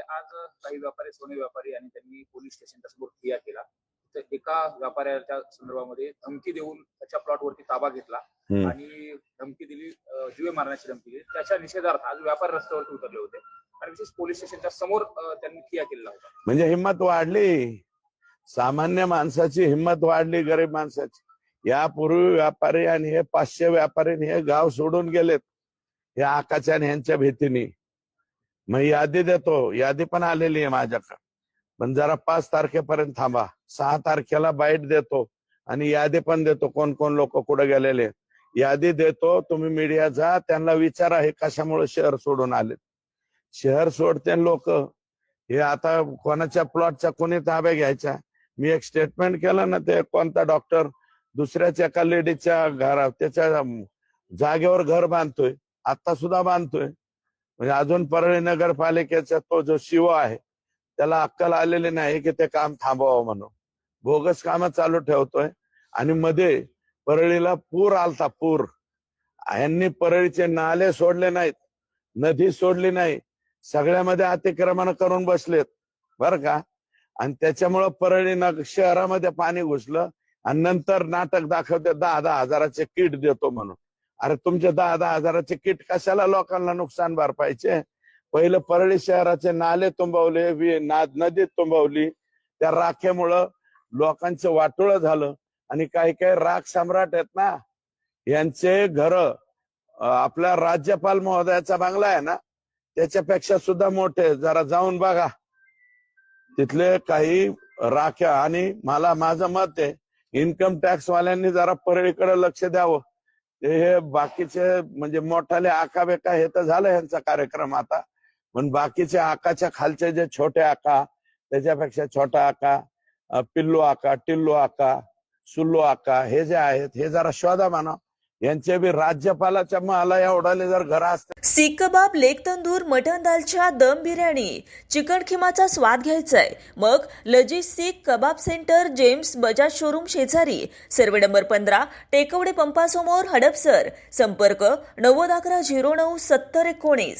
आज काही व्यापारी, सोने व्यापारी आणि त्यांनी पोलीस स्टेशनच्या समोर ठिय्या केला. तर एका व्यापाऱ्याच्या संदर्भामध्ये धमकी देऊन त्याच्या प्लॉटवरती ताबा घेतला आणि धमकी दिली, जीवे मारण्याची धमकी दिली. त्याच्या निषेधार्थ आज व्यापारी रस्त्यावरती उतरले होते आणि विशेष पोलीस स्टेशनच्या समोर त्यांनी ठिय्या केलेला होता. म्हणजे हिंमत वाढली, सामान्य माणसाची हिंमत वाढली, गरीब माणसाची. यापूर्वी व्यापारी आणि हे 500 व्यापारी हे गाव सोडून गेलेत हे आकाच्या आणि ह्यांच्या भीतीने. मग यादी देतो, यादी पण आलेली आहे माझ्याकडे, पण जरा 5 तारखेपर्यंत थांबा. 6 तारखेला बाईट देतो आणि यादी पण देतो, कोण कोण लोक कुठे गेलेले. यादी देतो, तुम्ही मीडिया जा, त्यांना विचारा हे कशामुळे शहर सोडून आले. शहर सोडते लोक, हे आता कोणाच्या प्लॉटच्या कोणी ताब्या घ्यायच्या. मी एक स्टेटमेंट केलं ना, ते कोणता डॉक्टर दुसऱ्याच्या एका लेडीच्या घरात त्याच्या जागेवर घर बांधतोय, आता सुद्धा बांधतोय. म्हणजे अजून परळी नगरपालिकेचा तो जो शिव आहे त्याला अक्कल आलेली नाही की ते काम थांबवावं म्हणून. बोगस कामं चालू ठेवतोय. आणि मध्ये परळीला पूर आलता, पूर. यांनी परळीचे नाले सोडले नाहीत, नदी सोडली नाही, सगळ्यामध्ये अतिक्रमण करून बसलेत बर का. आणि त्याच्यामुळं परळी शहरामध्ये पाणी घुसलं आणि नंतर नाटक दाखवते 10-10 हजाराचे किट देतो म्हणून. अरे तुमचे 10-10 हजाराचे किट कशाला लोकांना नुकसान भरपायचे. पहिलं परळी शहराचे नाले तुंबवले, नदी तुंबवली, त्या राखेमुळं लोकांचं वाटोळं झालं. आणि काही काही राख सम्राट आहेत ना, यांचे घर आपल्या राज्यपाल महोदयाचा बंगला आहे ना त्याच्यापेक्षा सुद्धा मोठे. जरा जाऊन बघा तिथले काही राख्या. आणि माझं मत आहे इन्कम टॅक्स वाल्यांनी जरा परळीकडे लक्ष द्यावं. हे बाकीचे म्हणजे मोठाले आका बेका हे तर झालं यांचा कार्यक्रम आता, पण बाकीचे आकाच्या खालचे जे छोटे आका, त्याच्यापेक्षा छोटा आका, पिल्लू आका, टिल्लू आका, सुल्लू आका, हे जे आहेत हे जरा शोधा म्हणा. यांचे बी राज्यपालाच्या मला एवढाले जर घर असते. सीख कबाब, लेग तंदूर, मटन दालच्या, दम बिर्याणी, चिकन खिमाचा स्वाद घ्यायचाय मग लजीज सीख कबाब सेंटर, जेम्स बजाज शोरूम शेजारी, सर्वे नंबर 15, टेकवडे पंपासमोर, हडपसर. संपर्क 9011 09 70 19.